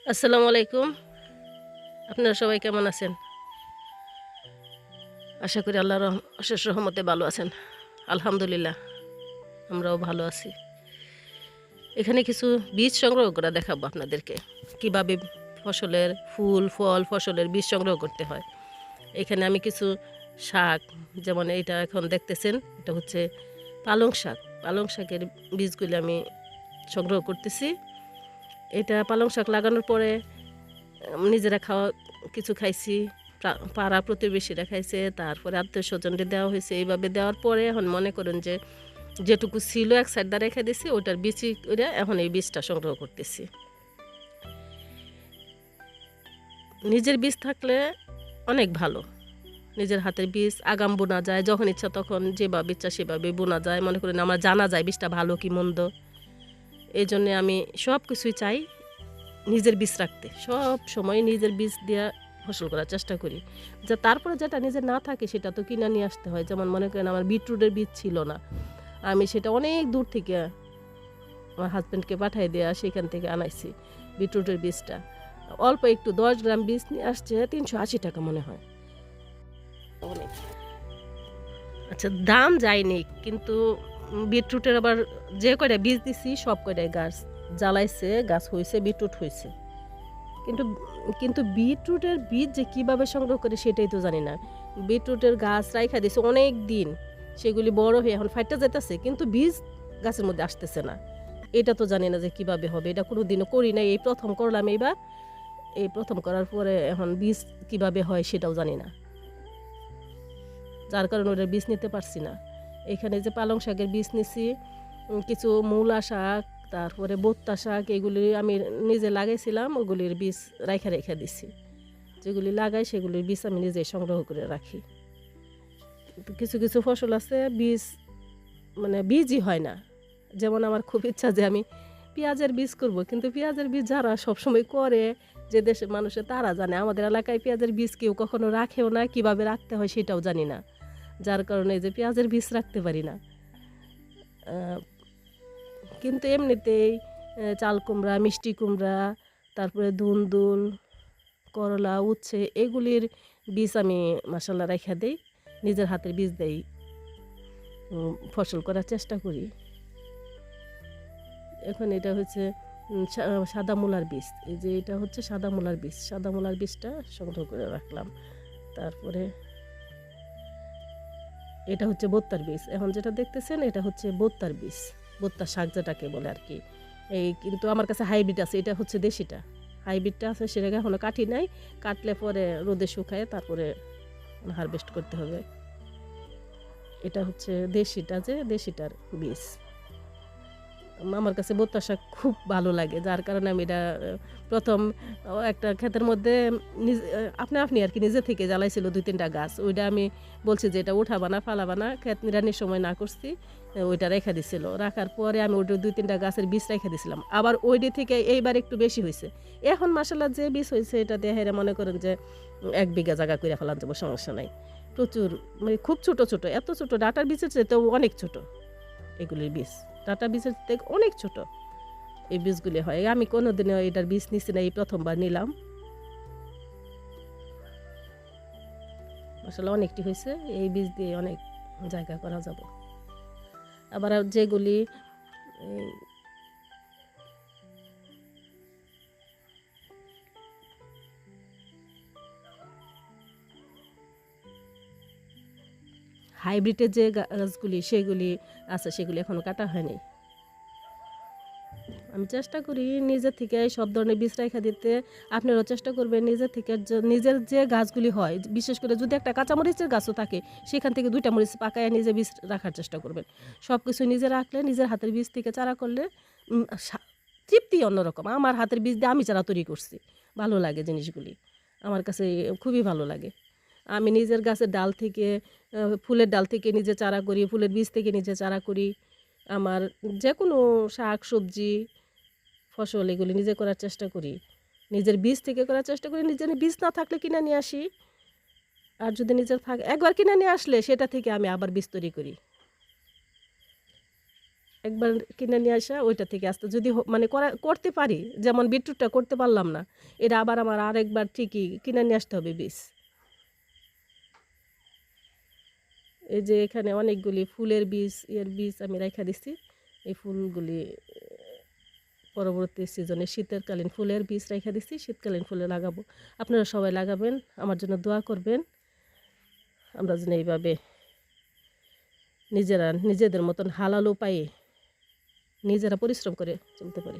আসসালামু আলাইকুম। আপনারা সবাই কেমন আছেন? আশা করি আল্লাহর অশেষ রহমতে ভালো আছেন। আলহামদুলিল্লাহ আমরাও ভালো আছি। এখানে কিছু বীজ সংগ্রহ করা দেখাবো আপনাদেরকে। কিভাবে ফসলের ফুল, ফল, ফসলের বীজ সংগ্রহ করতে হয়। এখানে আমি কিছু শাক, যেমন এইটা এখন দেখতেছেন, এটা হচ্ছে পালং শাক। পালং শাকের বীজগুলি আমি সংগ্রহ করতেছি। এটা পালং শাক লাগানোর পরে নিজেরা খাওয়া কিছু খাইছি, পাড়া প্রতিবেশীরা খাইছে, তারপরে আত্মীয় স্বজনদের দেওয়া হয়েছে। এইভাবে দেওয়ার পরে এখন মনে করেন যে যেটুকু ছিল এক সাইডে রেখে দিছি, ওটার বীজই করে এখন এই বীজটা সংগ্রহ করতেছি। নিজের বীজ থাকলে অনেক ভালো। নিজের হাতের বীজ আগাম বোনা যায়, যখন ইচ্ছা তখন যেভাবে ইচ্ছা সেভাবে বোনা যায়। মনে করেন আমার জানা যায় বীজটা ভালো কি মন্দ। এই জন্যে আমি সব কিছুই চাই নিজের বীজ রাখতে, সব সময় নিজের বীজ দিয়ে ফসল করার চেষ্টা করি। যা তারপরে যেটা নিজের না থাকে সেটা তো কিনে নিয়ে আসতে হয়। যেমন মনে করেন আমার বিটরুটের বীজ ছিল না, আমি সেটা অনেক দূর থেকে আমার হাজব্যান্ডকে পাঠিয়ে দেওয়া সেখান থেকে আনাইছি বিটরুটের বীজটা। অল্প একটু 10 গ্রাম বীজ নিয়ে আসছে 380 টাকা মনে হয়। অনেক আচ্ছা, দাম যায়নি, কিন্তু বিটরুটের আবার যে কয়টা বীজ দিছি সব কয়টাই গাছ জ্বালাইছে, গাছ হয়েছে, বিটরুট হয়েছে। কিন্তু কিন্তু বিটরুটের বীজ যে কীভাবে সংগ্রহ করে সেটাই তো জানি না। বিটরুটের গাছ রাইখা দিয়েছে অনেক দিন, সেগুলি বড় হয়ে এখন ফাইটটা যেতেছে, কিন্তু বীজ গাছের মধ্যে আসতেছে না। এটা তো জানি না যে কিভাবে হবে, এটা কোনো দিনও করি নাই, এই প্রথম করলাম এইবার। এই প্রথম করার পরে এখন বীজ কিভাবে হয় সেটাও জানি না, যার কারণে ওটার বীজ নিতে পারছি না। এখানে যে পালং শাকের বীজ নিছি, কিছু মূলা শাক, তারপরে বোত্তা শাক, এগুলি আমি নিজে লাগাইছিলাম, ওগুলির বীজ রাইখা রেখে দিছি। যেগুলি লাগাই সেগুলির বীজ আমি নিজে সংগ্রহ করে রাখি। কিছু কিছু ফসল আছে বীজ মানে বীজই হয় না। যেমন আমার খুব ইচ্ছা যে আমি পেঁয়াজের বীজ করব, কিন্তু পেঁয়াজের বীজ যারা সবসময় করে, যে দেশের মানুষে তারা জানে। আমাদের এলাকায় পেঁয়াজের বীজ কেউ কখনো রাখেও না, কিভাবে রাখতে হয় সেটাও জানি না, যার কারণে যে পেঁয়াজের বীজ রাখতে পারি না। কিন্তু এমনিতেই চাল কুমড়া, মিষ্টি কুমড়া, তারপরে ধুন্দুল, করলা, উচ্ছে, এগুলির বীজ আমি মাশাল্লাহ রেখে দেই, নিজের হাতের বীজ দেই, ফসল করার চেষ্টা করি। এখন এটা হচ্ছে সাদা মূলার বীজ। এই যে এটা হচ্ছে সাদা মূলার বীজ, সাদা মূলার বীজটা সংগ্রহ করে রাখলাম। তারপরে এটা হচ্ছে বোত্তার বীজ, এখন যেটা দেখতেছেন এটা হচ্ছে বোত্তার বীজ, বোত্তার শাক যেটাকে বলে আর কি। এই কিন্তু আমার কাছে হাইব্রিড আছে, এটা হচ্ছে দেশিটা। হাইব্রিডটা আছে, সেটাকে এখনও কাটি নাই, কাটলে পরে রোদে শুকায় তারপরে হারভেস্ট করতে হবে। এটা হচ্ছে দেশিটা, যে দেশিটার বীজ। আমার কাছে বোত্তা শাক খুব ভালো লাগে, যার কারণে আমি এটা প্রথম একটা ক্ষেতের মধ্যে আপনি আপনি আর কি নিজে থেকে জ্বালাইছিল 2-3টা গাছ, ওইটা আমি বলছি যে এটা উঠাবা না, ফালাবা না, ক্ষেত নিড়ানির সময় না করছি, ওইটা রেখা দিছিল। রাখার পরে আমি ওইটা 2-3টা গাছের বীজ রেখে দিছিলাম, আবার ওইটি থেকে এইবার একটু বেশি হয়েছে। এখন মাসাল্লাহ যে বীজ হয়েছে এটা দেহেরা মনে করেন যে 1 বিঘা জায়গা করে ফেলান যাবো, সমস্যা নাই। প্রচুর, মানে খুব ছোট ছোট, এত ছোট ডাটার বীজের চেয়েতেও অনেক ছোট এগুলির বীজ, ডাটা বীজের থেকে অনেক ছোট এই বীজগুলি হয়। আমি কোনোদিনও এটার বীজ নিচ্ছি না, এই প্রথমবার নিলাম। আসলে অনেকটি হয়েছে, এই বীজ দিয়ে অনেক জায়গা করা যাব। আবার যেগুলি হাইব্রিডের যে গাছগুলি সেগুলি আছে, সেগুলি এখনও কাটা হয়নি। আমি চেষ্টা করি নিজের থেকে সব ধরনের বীজ রেখা দিতে। আপনারাও চেষ্টা করবেন নিজের থেকে, নিজের যে গাছগুলি হয়, বিশেষ করে যদি একটা কাঁচামরিচের গাছও থাকে, সেখান থেকে 2টা মরিচ পাকায় নিজে বীজ রাখার চেষ্টা করবেন। সব কিছু নিজে রাখলে, নিজের হাতের বীজ থেকে চারা করলে তৃপ্তি অন্যরকম। আমার হাতের বীজ দিয়ে আমি চারা তৈরি করছি, ভালো লাগে জিনিসগুলি, আমার কাছে খুবই ভালো লাগে। আমি নিজের গাছের ডাল থেকে, ফুলের ডাল থেকে নিজে চারা করি, ফুলের বীজ থেকে নিজে চারা করি। আমার যে কোনো শাক সবজি ফসল এগুলি নিজে করার চেষ্টা করি, নিজের বীজ থেকে করার চেষ্টা করি। নিজের বীজ না থাকলে কিনে নিয়ে আসি, আর যদি নিজের থাকে একবার কিনে নিয়ে আসলে সেটা থেকে আমি আবার বীজ তৈরি করি। একবার কিনে নিয়ে আসা ওইটা থেকে আস্তে যদি মানে করতে পারি, যেমন বিটরুটটা করতে পারলাম না, এটা আবার আমার আরেকবার ঠিকই কিনে নিয়ে আসতে হবে বীজ। এই যে এখানে অনেকগুলি ফুলের বীজ বীজ আমি রেখে দিচ্ছি। এই ফুলগুলি পরবর্তী সিজনে শীতকালীন ফুলের বীজ রেখে দিচ্ছি, শীতকালীন ফুলে লাগাবো। আপনারা সবাই লাগাবেন, আমার জন্য দোয়া করবেন। আমরা যেন এইভাবে নিজেদের মতন হালাল উপায়ে নিজেরা পরিশ্রম করে চলতে পারি।